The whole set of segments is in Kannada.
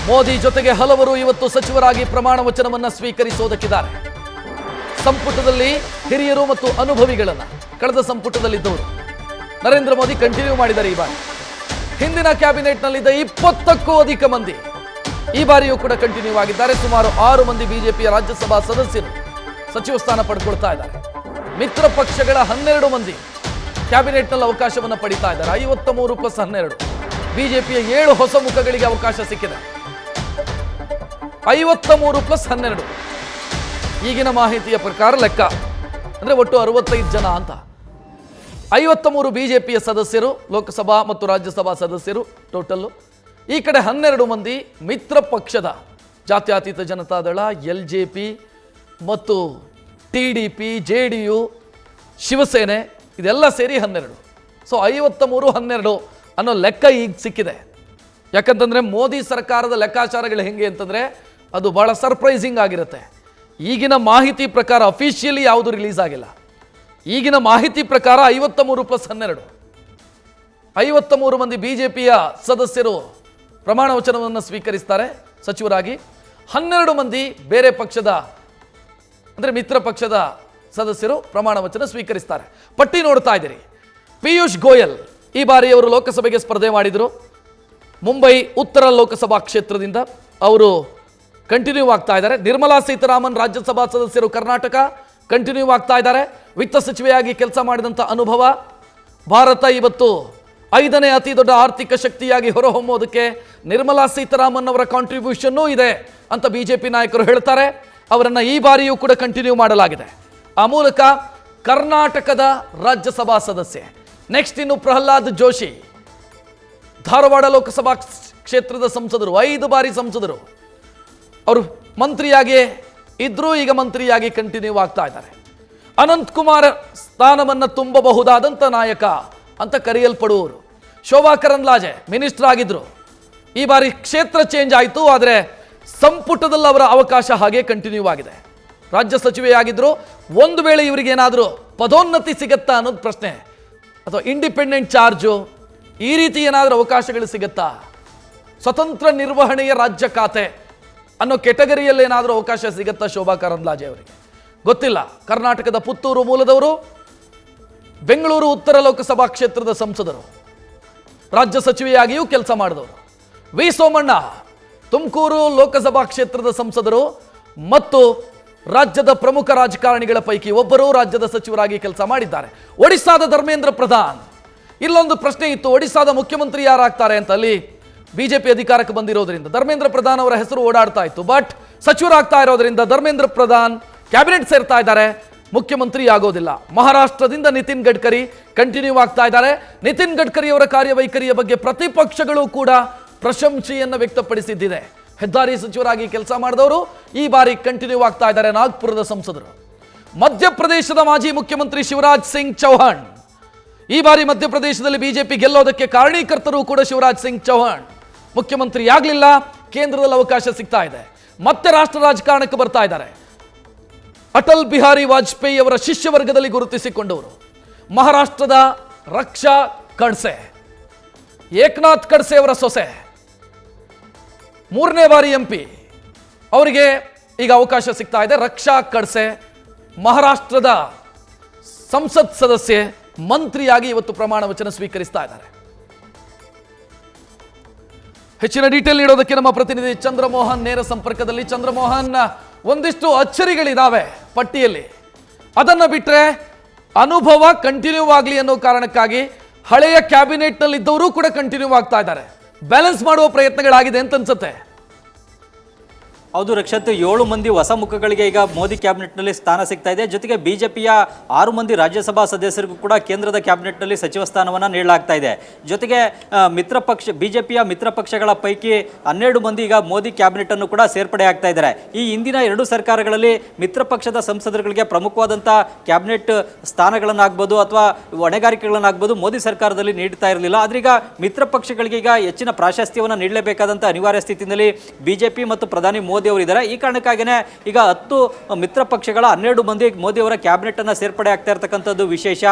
ಮೋದಿ ಜೊತೆಗೆ ಹಲವರು ಇವತ್ತು ಸಚಿವರಾಗಿ ಪ್ರಮಾಣ ವಚನವನ್ನು ಸ್ವೀಕರಿಸೋದಕ್ಕಿದ್ದಾರೆ. ಸಂಪುಟದಲ್ಲಿ ಹಿರಿಯರು ಮತ್ತು ಅನುಭವಿಗಳನ್ನ ಕಳೆದ ಸಂಪುಟದಲ್ಲಿದ್ದವರು ನರೇಂದ್ರ ಮೋದಿ ಕಂಟಿನ್ಯೂ ಮಾಡಿದ್ದಾರೆ. ಈ ಬಾರಿ ಹಿಂದಿನ ಕ್ಯಾಬಿನೆಟ್ನಲ್ಲಿದ್ದ 20ಕ್ಕೂ ಅಧಿಕ ಮಂದಿ ಈ ಬಾರಿಯೂ ಕೂಡ ಕಂಟಿನ್ಯೂ ಆಗಿದ್ದಾರೆ. ಸುಮಾರು 6 ಮಂದಿ ಬಿಜೆಪಿಯ ರಾಜ್ಯಸಭಾ ಸದಸ್ಯರು ಸಚಿವ ಸ್ಥಾನ ಪಡ್ಕೊಳ್ತಾ ಇದ್ದಾರೆ. ಮಿತ್ರ ಪಕ್ಷಗಳ 12 ಮಂದಿ ಕ್ಯಾಬಿನೆಟ್ನಲ್ಲಿ ಅವಕಾಶವನ್ನು ಪಡಿತಾ ಇದ್ದಾರೆ. 53 + 12 ಬಿಜೆಪಿಯ 7 ಹೊಸ ಮುಖಗಳಿಗೆ ಅವಕಾಶ ಸಿಕ್ಕಿದೆ. 53 + 12 ಈಗಿನ ಮಾಹಿತಿಯ ಪ್ರಕಾರ ಲೆಕ್ಕ ಅಂದ್ರೆ ಒಟ್ಟು 65 ಜನ ಅಂತ. 53 ಬಿಜೆಪಿಯ ಸದಸ್ಯರು, ಲೋಕಸಭಾ ಮತ್ತು ರಾಜ್ಯಸಭಾ ಸದಸ್ಯರು ಟೋಟಲ್ಲು. ಈ ಕಡೆ 12 ಮಂದಿ ಮಿತ್ರ ಪಕ್ಷದ ಜಾತ್ಯತೀತ ಜನತಾದಳ, LJP ಮತ್ತು TDP, JDU, ಶಿವಸೇನೆ ಇದೆಲ್ಲ ಸೇರಿ 12. ಸೊ 53 12 ಅನ್ನೋ ಲೆಕ್ಕ ಈಗ ಸಿಕ್ಕಿದೆ. ಯಾಕಂತಂದ್ರೆ ಮೋದಿ ಸರ್ಕಾರದ ಲೆಕ್ಕಾಚಾರಗಳು ಹೆಂಗೆ ಅಂತಂದ್ರೆ ಅದು ಬಹಳ ಸರ್ಪ್ರೈಸಿಂಗ್ ಆಗಿರುತ್ತೆ. ಈಗಿನ ಮಾಹಿತಿ ಪ್ರಕಾರ ಅಫಿಷಿಯಲಿ ಯಾವುದು ರಿಲೀಸ್ ಆಗಿಲ್ಲ. ಈಗಿನ ಮಾಹಿತಿ ಪ್ರಕಾರ 53 + 12 53 ಮಂದಿ ಬಿಜೆಪಿಯ ಸದಸ್ಯರು ಪ್ರಮಾಣ ವಚನವನ್ನು ಸ್ವೀಕರಿಸ್ತಾರೆ ಸಚಿವರಾಗಿ. 12 ಮಂದಿ ಬೇರೆ ಪಕ್ಷದ ಅಂದರೆ ಮಿತ್ರ ಪಕ್ಷದ ಸದಸ್ಯರು ಪ್ರಮಾಣ ವಚನ ಸ್ವೀಕರಿಸ್ತಾರೆ. ಪಟ್ಟಿ ನೋಡ್ತಾ ಇದ್ದೀರಿ. ಪಿಯೂಷ್ ಗೋಯಲ್ ಈ ಬಾರಿ ಅವರು ಲೋಕಸಭೆಗೆ ಸ್ಪರ್ಧೆ ಮಾಡಿದರು. ಮುಂಬೈ ಉತ್ತರ ಲೋಕಸಭಾ ಕ್ಷೇತ್ರದಿಂದ ಅವರು ಕಂಟಿನ್ಯೂ ಆಗ್ತಾ ಇದ್ದಾರೆ. ನಿರ್ಮಲಾ ಸೀತಾರಾಮನ್ ರಾಜ್ಯಸಭಾ ಸದಸ್ಯರು ಕರ್ನಾಟಕ ಕಂಟಿನ್ಯೂ ಆಗ್ತಾ ಇದ್ದಾರೆ. ವಿತ್ತ ಸಚಿವೆಯಾಗಿ ಕೆಲಸ ಮಾಡಿದಂಥ ಅನುಭವ. ಭಾರತ ಇವತ್ತು 5ನೇ ಅತಿ ದೊಡ್ಡ ಆರ್ಥಿಕ ಶಕ್ತಿಯಾಗಿ ಹೊರಹೊಮ್ಮೋದಕ್ಕೆ ನಿರ್ಮಲಾ ಸೀತಾರಾಮನ್ ಅವರ ಕಾಂಟ್ರಿಬ್ಯೂಷನ್ನೂ ಇದೆ ಅಂತ ಬಿಜೆಪಿ ನಾಯಕರು ಹೇಳ್ತಾರೆ. ಅವರನ್ನು ಈ ಬಾರಿಯೂ ಕೂಡ ಕಂಟಿನ್ಯೂ ಮಾಡಲಾಗಿದೆ. ಆ ಮೂಲಕ ಕರ್ನಾಟಕದ ರಾಜ್ಯಸಭಾ ಸದಸ್ಯೆ. ನೆಕ್ಸ್ಟ್ ಇನ್ನು ಪ್ರಹ್ಲಾದ್ ಜೋಶಿ, ಧಾರವಾಡ ಲೋಕಸಭಾ ಕ್ಷೇತ್ರದ ಸಂಸದರು, 5 ಬಾರಿ ಸಂಸದರು. ಅವರು ಮಂತ್ರಿಯಾಗಿ ಇದ್ರೂ ಈಗ ಮಂತ್ರಿಯಾಗಿ ಕಂಟಿನ್ಯೂ ಆಗ್ತಾ ಇದ್ದಾರೆ. ಅನಂತ್ ಕುಮಾರ್ ಸ್ಥಾನವನ್ನು ತುಂಬಬಹುದಾದಂಥ ನಾಯಕ ಅಂತ ಕರೆಯಲ್ಪಡುವವರು. ಶೋಭಾ ಕರಂದ್ಲಾಜೆ ಮಿನಿಸ್ಟರ್ ಆಗಿದ್ರು. ಈ ಬಾರಿ ಕ್ಷೇತ್ರ ಚೇಂಜ್ ಆಯಿತು, ಆದರೆ ಸಂಪುಟದಲ್ಲಿ ಅವರ ಅವಕಾಶ ಹಾಗೆ ಕಂಟಿನ್ಯೂ ಆಗಿದೆ. ರಾಜ್ಯ ಸಚಿವೆಯಾಗಿದ್ರು. ಒಂದು ವೇಳೆ ಇವರಿಗೆ ಏನಾದರೂ ಪದೋನ್ನತಿ ಸಿಗತ್ತಾ ಅನ್ನೋದು ಪ್ರಶ್ನೆ, ಅಥವಾ ಇಂಡಿಪೆಂಡೆಂಟ್ ಚಾರ್ಜು ಈ ರೀತಿ ಏನಾದರೂ ಅವಕಾಶಗಳು ಸಿಗತ್ತಾ, ಸ್ವತಂತ್ರ ನಿರ್ವಹಣೆಯ ರಾಜ್ಯ ಖಾತೆ ಅನ್ನೋ ಕೆಟಗರಿಯಲ್ಲಿ ಏನಾದರೂ ಅವಕಾಶ ಸಿಗತ್ತಾ ಶೋಭಾ ಕರಂದ್ಲಾಜೆ ಅವರಿಗೆ ಗೊತ್ತಿಲ್ಲ. ಕರ್ನಾಟಕದ ಪುತ್ತೂರು ಮೂಲದವರು, ಬೆಂಗಳೂರು ಉತ್ತರ ಲೋಕಸಭಾ ಕ್ಷೇತ್ರದ ಸಂಸದರು, ರಾಜ್ಯ ಸಚಿವೆಯಾಗಿಯೂ ಕೆಲಸ ಮಾಡಿದವರು. ವಿ ಸೋಮಣ್ಣ ತುಮಕೂರು ಲೋಕಸಭಾ ಕ್ಷೇತ್ರದ ಸಂಸದರು ಮತ್ತು ರಾಜ್ಯದ ಪ್ರಮುಖ ರಾಜಕಾರಣಿಗಳ ಪೈಕಿ ಒಬ್ಬರು ರಾಜ್ಯದ ಸಚಿವರಾಗಿ ಕೆಲಸ ಮಾಡಿದ್ದಾರೆ. ಒಡಿಶಾದ ಧರ್ಮೇಂದ್ರ ಪ್ರಧಾನ್, ಇಲ್ಲೊಂದು ಪ್ರಶ್ನೆ ಇತ್ತು, ಒಡಿಶಾದ ಮುಖ್ಯಮಂತ್ರಿ ಯಾರಾಗ್ತಾರೆ ಅಂತ. ಅಲ್ಲಿ ಬಿಜೆಪಿ ಅಧಿಕಾರಕ್ಕೆ ಬಂದಿರೋದ್ರಿಂದ ಧರ್ಮೇಂದ್ರ ಪ್ರಧಾನ್ ಅವರ ಹೆಸರು ಓಡಾಡ್ತಾ ಇತ್ತು. ಬಟ್ ಸಚಿವರಾಗ್ತಾ ಇರೋದ್ರಿಂದ ಧರ್ಮೇಂದ್ರ ಪ್ರಧಾನ್ ಕ್ಯಾಬಿನೆಟ್ ಸೇರ್ತಾ ಇದ್ದಾರೆ, ಮುಖ್ಯಮಂತ್ರಿ ಆಗೋದಿಲ್ಲ. ಮಹಾರಾಷ್ಟ್ರದಿಂದ ನಿತಿನ್ ಗಡ್ಕರಿ ಕಂಟಿನ್ಯೂ ಆಗ್ತಾ ಇದ್ದಾರೆ. ನಿತಿನ್ ಗಡ್ಕರಿ ಅವರ ಕಾರ್ಯವೈಖರಿಯ ಬಗ್ಗೆ ಪ್ರತಿಪಕ್ಷಗಳು ಕೂಡ ಪ್ರಶಂಸೆಯನ್ನು ವ್ಯಕ್ತಪಡಿಸಿದ್ದಿದೆ. ಹೆದ್ದಾರಿ ಸಚಿವರಾಗಿ ಕೆಲಸ ಮಾಡಿದವರು ಈ ಬಾರಿ ಕಂಟಿನ್ಯೂ ಆಗ್ತಾ ಇದ್ದಾರೆ. ನಾಗ್ಪುರದ ಸಂಸದರು. ಮಧ್ಯಪ್ರದೇಶದ ಮಾಜಿ ಮುಖ್ಯಮಂತ್ರಿ ಶಿವರಾಜ್ ಸಿಂಗ್ ಚೌಹಾಣ್, ಈ ಬಾರಿ ಮಧ್ಯಪ್ರದೇಶದಲ್ಲಿ ಬಿಜೆಪಿ ಗೆಲ್ಲೋದಕ್ಕೆ ಕಾರಣೀಕರ್ತರು ಕೂಡ ಶಿವರಾಜ್ ಸಿಂಗ್ ಚೌಹಾಣ್. ಮುಖ್ಯಮಂತ್ರಿ ಆಗಲಿಲ್ಲ, ಕೇಂದ್ರದಲ್ಲಿ ಅವಕಾಶ ಸಿಗ್ತಾ ಇದೆ. ಮತ್ತೆ ರಾಷ್ಟ್ರ ರಾಜಕಾರಣಕ್ಕೆ ಬರ್ತಾ ಇದ್ದಾರೆ. ಅಟಲ್ ಬಿಹಾರಿ ವಾಜಪೇಯಿ ಅವರ ಶಿಷ್ಯ ವರ್ಗದಲ್ಲಿ ಗುರುತಿಸಿಕೊಂಡವರು. ಮಹಾರಾಷ್ಟ್ರದ ರಕ್ಷಾ ಖಡ್ಸೆ, ಏಕನಾಥ್ ಖಡ್ಸೆ ಅವರ ಸೊಸೆ, 3ನೇ ಬಾರಿ MP, ಅವರಿಗೆ ಈಗ ಅವಕಾಶ ಸಿಗ್ತಾ ಇದೆ. ರಕ್ಷಾ ಖಡ್ಸೆ ಮಹಾರಾಷ್ಟ್ರದ ಸಂಸತ್ ಸದಸ್ಯೆ, ಮಂತ್ರಿಯಾಗಿ ಇವತ್ತು ಪ್ರಮಾಣ ವಚನ ಸ್ವೀಕರಿಸ್ತಾ ಇದ್ದಾರೆ. ಹೆಚ್ಚಿನ ಡೀಟೇಲ್ ನೀಡೋದಕ್ಕೆ ನಮ್ಮ ಪ್ರತಿನಿಧಿ ಚಂದ್ರಮೋಹನ್ ನೇರ ಸಂಪರ್ಕದಲ್ಲಿ. ಚಂದ್ರಮೋಹನ್, ಒಂದಿಷ್ಟು ಅಚ್ಚರಿಗಳಿದಾವೆ ಪಟ್ಟಿಯಲ್ಲಿ. ಅದನ್ನ ಬಿಟ್ರೆ ಅನುಭವ ಕಂಟಿನ್ಯೂ ಆಗಲಿ ಅನ್ನೋ ಕಾರಣಕ್ಕಾಗಿ ಹಳೆಯ ಕ್ಯಾಬಿನೆಟ್ನಲ್ಲಿ ಇದ್ದವರು ಕೂಡ ಕಂಟಿನ್ಯೂ ಆಗ್ತಾ ಇದ್ದಾರೆ. ಬ್ಯಾಲೆನ್ಸ್ ಮಾಡುವ ಪ್ರಯತ್ನಗಳಾಗಿದೆ ಅಂತ ಅನ್ಸುತ್ತೆ. ಹೌದು ರಕ್ಷತ್, 7 ಮಂದಿ ಹೊಸ ಮುಖಗಳಿಗೆ ಈಗ ಮೋದಿ ಕ್ಯಾಬಿನೆಟ್ನಲ್ಲಿ ಸ್ಥಾನ ಸಿಗ್ತಾ ಇದೆ. ಜೊತೆಗೆ ಬಿಜೆಪಿಯ 6 ಮಂದಿ ರಾಜ್ಯಸಭಾ ಸದಸ್ಯರಿಗೂ ಕೂಡ ಕೇಂದ್ರದ ಕ್ಯಾಬಿನೆಟ್ನಲ್ಲಿ ಸಚಿವ ಸ್ಥಾನವನ್ನು ನೀಡಲಾಗ್ತಾ ಇದೆ. ಜೊತೆಗೆ ಬಿಜೆಪಿಯ ಮಿತ್ರ ಪಕ್ಷಗಳ ಪೈಕಿ 12 ಮಂದಿ ಈಗ ಮೋದಿ ಕ್ಯಾಬಿನೆಟ್ ಅನ್ನು ಕೂಡ ಸೇರ್ಪಡೆ ಆಗ್ತಾ ಇದ್ದಾರೆ. ಈ ಹಿಂದಿನ 2 ಸರ್ಕಾರಗಳಲ್ಲಿ ಮಿತ್ರ ಪಕ್ಷದ ಸಂಸದರಿಗೆ ಪ್ರಮುಖವಾದಂಥ ಕ್ಯಾಬಿನೆಟ್ ಸ್ಥಾನಗಳನ್ನಾಗ್ಬೋದು ಅಥವಾ ಹೊಣೆಗಾರಿಕೆಗಳನ್ನಾಗ್ಬೋದು ಮೋದಿ ಸರ್ಕಾರದಲ್ಲಿ ನೀಡ್ತಾ ಇರಲಿಲ್ಲ. ಆದ್ರೀಗ ಮಿತ್ರ ಪಕ್ಷಗಳಿಗೆ ಈಗ ಹೆಚ್ಚಿನ ಪ್ರಾಶಸ್ತ್ಯವನ್ನು ನೀಡಲೇಬೇಕಾದಂಥ ಅನಿವಾರ್ಯ ಸ್ಥಿತಿಯಲ್ಲಿ ಬಿಜೆಪಿ ಮತ್ತು ಪ್ರಧಾನಿ ಮೋದಿ ಮೋದಿ ಅವರು ಇದ್ದಾರೆ. ಈ ಕಾರಣಕ್ಕಾಗಿಯೇ ಈಗ 10 ಮಿತ್ರ ಪಕ್ಷಗಳ 12 ಮಂದಿ ಮೋದಿ ಅವರ ಕ್ಯಾಬಿನೆಟ್ ಅನ್ನ ಸೇರ್ಪಡೆ ಆಗ್ತಾ ಇರತಕ್ಕಂಥದ್ದು ವಿಶೇಷ.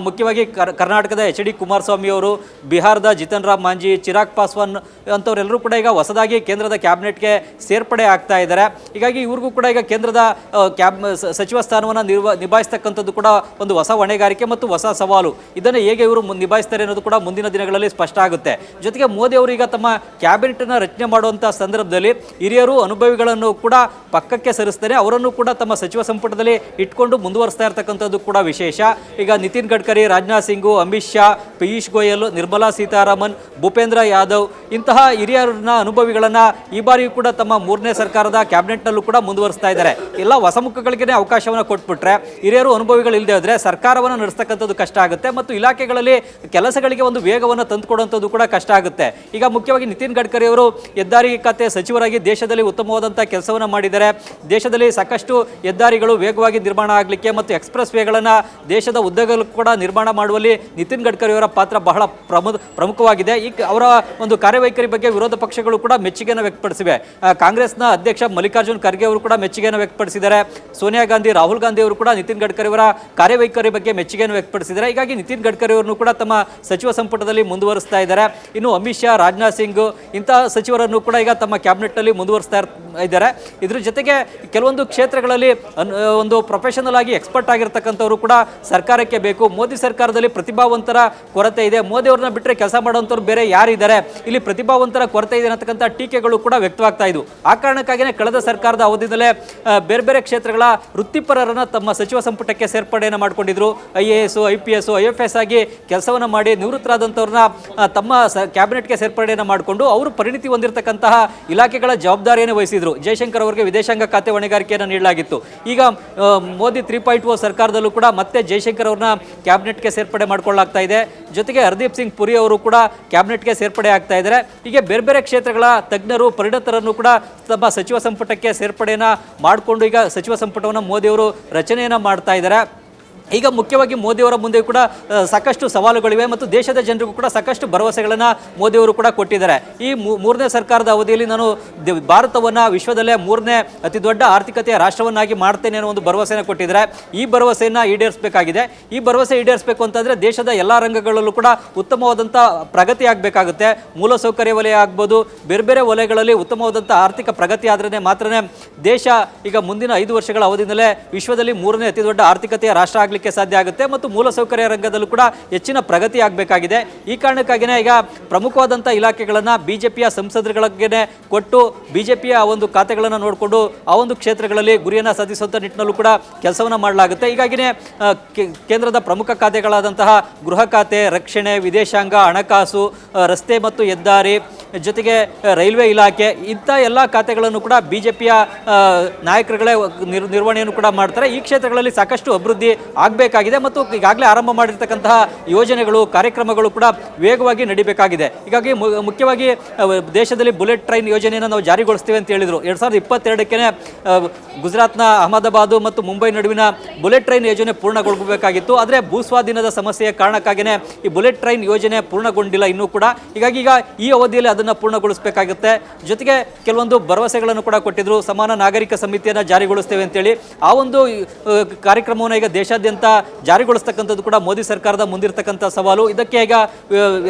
ಮುಖ್ಯವಾಗಿ ಕರ್ನಾಟಕದ HD ಕುಮಾರಸ್ವಾಮಿ ಅವರು, ಬಿಹಾರದ ಜಿತನ್ ರಾಮ್ ಮಾಂಜಿ, ಚಿರಾಗ್ ಪಾಸ್ವಾನ್ ಅಂತವರೆಲ್ಲರೂ ಕೂಡ ಈಗ ಹೊಸದಾಗಿ ಕೇಂದ್ರದ ಕ್ಯಾಬಿನೆಟ್ಗೆ ಸೇರ್ಪಡೆ ಆಗ್ತಾ ಇದ್ದಾರೆ. ಹೀಗಾಗಿ ಇವ್ರಿಗೂ ಕೂಡ ಈಗ ಕೇಂದ್ರದ ಸಚಿವ ಸ್ಥಾನವನ್ನು ನಿಭಾಯಿಸ್ತಕ್ಕಂಥದ್ದು ಕೂಡ ಒಂದು ಹೊಸ ಹೊಣೆಗಾರಿಕೆ ಮತ್ತು ಹೊಸ ಸವಾಲು. ಇದನ್ನು ಹೇಗೆ ಇವರು ನಿಭಾಯಿಸ್ತಾರೆ ಅನ್ನೋದು ಕೂಡ ಮುಂದಿನ ದಿನಗಳಲ್ಲಿ ಸ್ಪಷ್ಟ ಆಗುತ್ತೆ. ಜೊತೆಗೆ ಮೋದಿ ಅವರು ಈಗ ತಮ್ಮ ಕ್ಯಾಬಿನೆಟ್ ಅನ್ನು ರಚನೆ ಮಾಡುವಂಥ ಸಂದರ್ಭದಲ್ಲಿ ಹಿರಿಯರು ಅನುಭವಿಗಳನ್ನು ಕೂಡ ಪಕ್ಕಕ್ಕೆ ಸರಿಸ್ತಾರೆ, ಅವರನ್ನು ಕೂಡ ತಮ್ಮ ಸಚಿವ ಸಂಪುಟದಲ್ಲಿ ಇಟ್ಕೊಂಡು ಮುಂದುವರಿಸ್ತಾ ಇರತಕ್ಕಂಥದ್ದು ಕೂಡ ವಿಶೇಷ. ಈಗ ನಿತಿನ್ ಗಡ್ಕರಿ, ರಾಜನಾಥ್ ಸಿಂಗ್, ಅಮಿತ್ ಶಾ, ಪಿಯೂಷ್ ಗೋಯಲ್, ನಿರ್ಮಲಾ ಸೀತಾರಾಮನ್, ಭೂಪೇಂದ್ರ ಯಾದವ್ ಇಂತಹ ಹಿರಿಯರನ್ನ ಅನುಭವಿಗಳನ್ನ ಈ ಬಾರಿಯೂ ಕೂಡ ತಮ್ಮ 3ನೇ ಸರ್ಕಾರದ ಕ್ಯಾಬಿನೆಟ್ನಲ್ಲೂ ಕೂಡ ಮುಂದುವರಿಸ್ತಾ ಇದ್ದಾರೆ. ಎಲ್ಲ ಹೊಸ ಮುಖಗಳಿಗೆ ಅವಕಾಶವನ್ನು ಕೊಟ್ಬಿಟ್ರೆ ಹಿರಿಯರು ಅನುಭವಿಗಳು ಇಲ್ಲದೆ ಹೋದ್ರೆ ಸರ್ಕಾರವನ್ನು ನಡೆಸ್ತಕ್ಕಂಥದ್ದು ಕಷ್ಟ ಆಗುತ್ತೆ ಮತ್ತು ಇಲಾಖೆಗಳಲ್ಲಿ ಕೆಲಸಗಳಿಗೆ ಒಂದು ವೇಗವನ್ನು ತಂದುಕೊಡುವಂಥದ್ದು ಕೂಡ ಕಷ್ಟ ಆಗುತ್ತೆ. ಈಗ ಮುಖ್ಯವಾಗಿ ನಿತಿನ್ ಗಡ್ಕರಿ ಅವರು ಹೆದ್ದಾರಿ ಖಾತೆ ಸಚಿವರಾಗಿ ದೇಶದಲ್ಲಿ ಉತ್ತಮವಾದಂಥ ಕೆಲಸವನ್ನು ಮಾಡಿದ್ದಾರೆ. ದೇಶದಲ್ಲಿ ಸಾಕಷ್ಟು ಹೆದ್ದಾರಿಗಳು ವೇಗವಾಗಿ ನಿರ್ಮಾಣ ಆಗಲಿಕ್ಕೆ ಮತ್ತು ಎಕ್ಸ್ಪ್ರೆಸ್ ವೇಗಳನ್ನು ದೇಶದ ಉದ್ದಗಲೂ ಕೂಡ ನಿರ್ಮಾಣ ಮಾಡುವಲ್ಲಿ ನಿತಿನ್ ಗಡ್ಕರಿ ಅವರ ಪಾತ್ರ ಬಹಳ ಪ್ರಮುಖವಾಗಿದೆ. ಈ ಅವರ ಒಂದು ಕಾರ್ಯವೈಖರಿ ಬಗ್ಗೆ ವಿರೋಧ ಪಕ್ಷಗಳು ಕೂಡ ಮೆಚ್ಚುಗೆಯನ್ನು ವ್ಯಕ್ತಪಡಿಸಿವೆ. ಕಾಂಗ್ರೆಸ್ನ ಅಧ್ಯಕ್ಷ ಮಲ್ಲಿಕಾರ್ಜುನ್ ಖರ್ಗೆ ಅವರು ಕೂಡ ಮೆಚ್ಚುಗೆಯನ್ನು ವ್ಯಕ್ತಪಡಿಸಿದ್ದಾರೆ. ಸೋನಿಯಾ ಗಾಂಧಿ, ರಾಹುಲ್ ಗಾಂಧಿ ಅವರು ಕೂಡ ನಿತಿನ್ ಗಡ್ಕರಿ ಅವರ ಕಾರ್ಯವೈಖರಿ ಬಗ್ಗೆ ಮೆಚ್ಚುಗೆಯನ್ನು ವ್ಯಕ್ತಪಡಿಸಿದ್ದಾರೆ. ಹೀಗಾಗಿ ನಿತಿನ್ ಗಡ್ಕರಿ ಅವರನ್ನು ಕೂಡ ತಮ್ಮ ಸಚಿವ ಸಂಪುಟದಲ್ಲಿ ಮುಂದುವರಿಸ್ತಾ ಇದ್ದಾರೆ. ಇನ್ನು ಅಮಿತ್ ಶಾ, ರಾಜನಾಥ್ ಸಿಂಗ್ ಇಂತಹ ಸಚಿವರನ್ನು ಕೂಡ ಈಗ ತಮ್ಮ ಕ್ಯಾಬಿನೆಟ್ನಲ್ಲಿ ಮುಂದುವರಿಸ್ತಾ ಇದ್ದಾರೆ. ಇದ್ರ ಜೊತೆಗೆ ಕೆಲವೊಂದು ಕ್ಷೇತ್ರಗಳಲ್ಲಿ ಒಂದು ಪ್ರೊಫೆಷನಲ್ ಆಗಿ ಎಕ್ಸ್ಪರ್ಟ್ ಆಗಿರ್ತಕ್ಕಂಥವರು ಕೂಡ ಸರ್ಕಾರಕ್ಕೆ ಬೇಕು. ಮೋದಿ ಸರ್ಕಾರದಲ್ಲಿ ಪ್ರತಿಭಾವಂತರ ಕೊರತೆ ಇದೆ, ಮೋದಿ ಅವ್ರನ್ನ ಬಿಟ್ಟರೆ ಕೆಲಸ ಮಾಡುವಂಥವ್ರು ಬೇರೆ ಯಾರಿದ್ದಾರೆ, ಇಲ್ಲಿ ಪ್ರತಿಭಾವಂತರ ಕೊರತೆ ಇದೆ ಅನ್ನತಕ್ಕಂಥ ಟೀಕೆಗಳು ಕೂಡ ವ್ಯಕ್ತವಾಗ್ತಾ ಇದ್ವು. ಆ ಕಾರಣಕ್ಕಾಗಿಯೇ ಕಳೆದ ಸರ್ಕಾರದ ಅವಧಿಯಲ್ಲೇ ಬೇರೆ ಬೇರೆ ಕ್ಷೇತ್ರಗಳ ವೃತ್ತಿಪರರನ್ನು ತಮ್ಮ ಸಚಿವ ಸಂಪುಟಕ್ಕೆ ಸೇರ್ಪಡೆಯನ್ನು ಮಾಡಿಕೊಂಡಿದ್ರು. IAS, IPS, IFS ಆಗಿ ಕೆಲಸವನ್ನು ಮಾಡಿ ನಿವೃತ್ತರಾದಂಥವ್ರನ್ನ ತಮ್ಮ ಕ್ಯಾಬಿನೆಟ್ಗೆ ಸೇರ್ಪಡೆಯನ್ನು ಮಾಡಿಕೊಂಡು ಅವರು ಪರಿಣಿತಿ ಹೊಂದಿರತಕ್ಕಂತಹ ಇಲಾಖೆಗಳ ಜವಾಬ್ದಾರಿಯನ್ನು ವಹಿಸಿದ್ರು. ಜಯಶಂಕರ್ ಅವರಿಗೆ ವಿದೇಶಾಂಗ ಖಾತೆ ಹೊಣೆಗಾರಿಕೆಯನ್ನು ನೀಡಲಾಗಿತ್ತು. ಈಗ ಮೋದಿ 3.0 ಸರ್ಕಾರದಲ್ಲೂ ಕೂಡ ಮತ್ತೆ ಜಯಶಂಕರ್ ಅವ್ರನ್ನ ಕ್ಯಾಬಿನೆಟ್ಗೆ ಸೇರ್ಪಡೆ ಮಾಡಿಕೊಳ್ಳಲಾಗ್ತಾ ಇದೆ. ಜೊತೆಗೆ ಹರ್ದೀಪ್ ಸಿಂಗ್ ಪುರಿ ಅವರು ಕೂಡ ಕ್ಯಾಬಿನೆಟ್ಗೆ ಸೇರ್ಪಡೆ ಆಗ್ತಾ ಇದ್ದಾರೆ. ಹೀಗೆ ಬೇರೆ ಬೇರೆ ಕ್ಷೇತ್ರಗಳ ತಜ್ಞರು, ಪರಿಣತರನ್ನು ಕೂಡ ತಮ್ಮ ಸಚಿವ ಸಂಪುಟಕ್ಕೆ ಸೇರ್ಪಡೆಯನ್ನು ಮಾಡಿಕೊಂಡು ಈಗ ಸಚಿವ ಸಂಪುಟವನ್ನು ಮೋದಿ ಅವರು ರಚನೆಯನ್ನು ಮಾಡ್ತಾ ಇದ್ದಾರೆ. ಈಗ ಮುಖ್ಯವಾಗಿ ಮೋದಿಯವರ ಮುಂದೆ ಕೂಡ ಸಾಕಷ್ಟು ಸವಾಲುಗಳಿವೆ ಮತ್ತು ದೇಶದ ಜನರಿಗೂ ಕೂಡ ಸಾಕಷ್ಟು ಭರವಸೆಗಳನ್ನು ಮೋದಿಯವರು ಕೂಡ ಕೊಟ್ಟಿದ್ದಾರೆ. ಈ 3ನೇ ಸರ್ಕಾರದ ಅವಧಿಯಲ್ಲಿ ನಾನು ಭಾರತವನ್ನು ವಿಶ್ವದಲ್ಲೇ 3ನೇ ಅತಿ ದೊಡ್ಡ ಆರ್ಥಿಕತೆಯ ರಾಷ್ಟ್ರವನ್ನಾಗಿ ಮಾಡ್ತೇನೆ ಅನ್ನೋ ಒಂದು ಭರವಸೆಯನ್ನು ಕೊಟ್ಟಿದ್ದಾರೆ. ಈ ಭರವಸೆಯನ್ನು ಈಡೇರಿಸಬೇಕಾಗಿದೆ. ಈ ಭರವಸೆ ಈಡೇರಿಸಬೇಕು ಅಂತಂದರೆ ದೇಶದ ಎಲ್ಲ ರಂಗಗಳಲ್ಲೂ ಕೂಡ ಉತ್ತಮವಾದಂಥ ಪ್ರಗತಿ ಆಗಬೇಕಾಗುತ್ತೆ. ಮೂಲಸೌಕರ್ಯ ವಲಯ ಆಗ್ಬೋದು, ಬೇರೆ ಬೇರೆ ವಲಯಗಳಲ್ಲಿ ಉತ್ತಮವಾದಂಥ ಆರ್ಥಿಕ ಪ್ರಗತಿ ಆದ್ರೇ ಮಾತ್ರನೇ ದೇಶ ಈಗ ಮುಂದಿನ 5 ವರ್ಷಗಳ ಅವಧಿಯಲ್ಲೇ ವಿಶ್ವದಲ್ಲಿ 3ನೇ ಅತಿ ದೊಡ್ಡ ಆರ್ಥಿಕತೆಯ ರಾಷ್ಟ್ರ ಆಗಲಿಕ್ಕೆ ಸಾಧ್ಯ ಆಗುತ್ತೆ ಮತ್ತು ಮೂಲಸೌಕರ್ಯ ರಂಗದಲ್ಲೂ ಕೂಡ ಹೆಚ್ಚಿನ ಪ್ರಗತಿ ಆಗಬೇಕಾಗಿದೆ. ಈ ಕಾರಣಕ್ಕಾಗಿಯೇ ಈಗ ಪ್ರಮುಖವಾದಂಥ ಇಲಾಖೆಗಳನ್ನು ಬಿಜೆಪಿಯ ಸಂಸದರುಗಳಿಗೆ ಕೊಟ್ಟು ಬಿಜೆಪಿಯ ಒಂದು ಖಾತೆಗಳನ್ನು ನೋಡಿಕೊಂಡು ಆ ಒಂದು ಕ್ಷೇತ್ರಗಳಲ್ಲಿ ಗುರಿಯನ್ನು ಸಾಧಿಸುವಂಥ ನಿಟ್ಟಿನಲ್ಲೂ ಕೂಡ ಕೆಲಸವನ್ನು ಮಾಡಲಾಗುತ್ತೆ. ಹೀಗಾಗಿಯೇ ಕೇಂದ್ರದ ಪ್ರಮುಖ ಖಾತೆಗಳಾದಂತಹ ಗೃಹ ಖಾತೆ, ರಕ್ಷಣೆ, ವಿದೇಶಾಂಗ, ಹಣಕಾಸು, ರಸ್ತೆ ಮತ್ತು ಹೆದ್ದಾರಿ, ಜೊತೆಗೆ ರೈಲ್ವೆ ಇಲಾಖೆ ಇಂಥ ಎಲ್ಲ ಖಾತೆಗಳನ್ನು ಕೂಡ ಬಿಜೆಪಿಯ ನಾಯಕರುಗಳೇ ನಿರ್ವಹಣೆಯನ್ನು ಕೂಡ ಮಾಡ್ತಾರೆ. ಈ ಕ್ಷೇತ್ರಗಳಲ್ಲಿ ಸಾಕಷ್ಟು ಅಭಿವೃದ್ಧಿ ಆಗಬೇಕಾಗಿದೆ ಮತ್ತು ಈಗಾಗಲೇ ಆರಂಭ ಮಾಡಿರ್ತಕ್ಕಂತಹ ಯೋಜನೆಗಳು, ಕಾರ್ಯಕ್ರಮಗಳು ಕೂಡ ವೇಗವಾಗಿ ನಡಿಬೇಕಾಗಿದೆ. ಹೀಗಾಗಿ ಮುಖ್ಯವಾಗಿ ದೇಶದಲ್ಲಿ ಬುಲೆಟ್ ಟ್ರೈನ್ ಯೋಜನೆಯನ್ನು ನಾವು ಜಾರಿಗೊಳಿಸ್ತೀವಿ ಅಂತ ಹೇಳಿದರು. 2022ಕ್ಕೆ ಗುಜರಾತ್ನ ಅಹಮದಾಬಾದ್ ಮತ್ತು ಮುಂಬೈ ನಡುವಿನ ಬುಲೆಟ್ ಟ್ರೈನ್ ಯೋಜನೆ ಪೂರ್ಣಗೊಳ್ಳಬೇಕಾಗಿತ್ತು. ಆದರೆ ಭೂಸ್ವಾಧೀನದ ಸಮಸ್ಯೆಯ ಕಾರಣಕ್ಕಾಗಿಯೇ ಈ ಬುಲೆಟ್ ಟ್ರೈನ್ ಯೋಜನೆ ಪೂರ್ಣಗೊಂಡಿಲ್ಲ ಇನ್ನೂ ಕೂಡ. ಹೀಗಾಗಿ ಈಗ ಈ ಅವಧಿಯಲ್ಲಿ ಅದನ್ನು ಪೂರ್ಣಗೊಳಿಸಬೇಕಾಗುತ್ತೆ. ಜೊತೆಗೆ ಕೆಲವೊಂದು ಭರವಸೆಗಳನ್ನು ಕೂಡ ಕೊಟ್ಟಿದ್ರು. ಸಮಾನ ನಾಗರಿಕ ಸಮಿತಿಯನ್ನು ಜಾರಿಗೊಳಿಸ್ತೇವೆ ಅಂತೇಳಿ ಆ ಒಂದು ಕಾರ್ಯಕ್ರಮವನ್ನು ಈಗ ದೇಶಾದ್ಯಂತ ಜಾರಿಗೊಳಿಸ್ತಕ್ಕಂಥದ್ದು ಕೂಡ ಮೋದಿ ಸರ್ಕಾರದ ಮುಂದಿರ್ತಕ್ಕಂಥ ಸವಾಲು. ಇದಕ್ಕೆ ಈಗ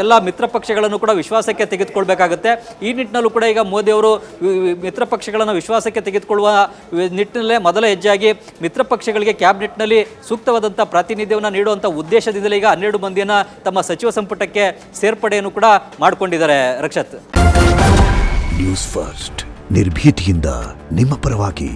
ಎಲ್ಲ ಮಿತ್ರ ಪಕ್ಷಗಳನ್ನು ಕೂಡ ವಿಶ್ವಾಸಕ್ಕೆ ತೆಗೆದುಕೊಳ್ಬೇಕಾಗುತ್ತೆ. ಈ ನಿಟ್ಟಿನಲ್ಲೂ ಕೂಡ ಈಗ ಮೋದಿ ಅವರು ಮಿತ್ರ ಪಕ್ಷಗಳನ್ನು ವಿಶ್ವಾಸಕ್ಕೆ ತೆಗೆದುಕೊಳ್ಳುವ ನಿಟ್ಟಿನಲ್ಲೇ ಮೊದಲ ಹೆಜ್ಜೆಯಾಗಿ ಮಿತ್ರ ಪಕ್ಷಗಳಿಗೆ ಕ್ಯಾಬಿನೆಟ್ನಲ್ಲಿ ಸೂಕ್ತವಾದಂಥ ಪ್ರಾತಿನಿಧ್ಯವನ್ನು ನೀಡುವಂಥ ಉದ್ದೇಶದಿಂದಲೇ ಈಗ 12 ಮಂದಿಯನ್ನು ತಮ್ಮ ಸಚಿವ ಸಂಪುಟಕ್ಕೆ ಸೇರ್ಪಡೆಯನ್ನು ಕೂಡ ಮಾಡಿಕೊಂಡಿದ್ದಾರೆ. ರಕ್ಷತ್, ನ್ಯೂಸ್ ಫಸ್ಟ್ ನಿರ್ಭೀತಿಯಿಂದ ನಿಮ್ಮ ಪರವಾಗಿ.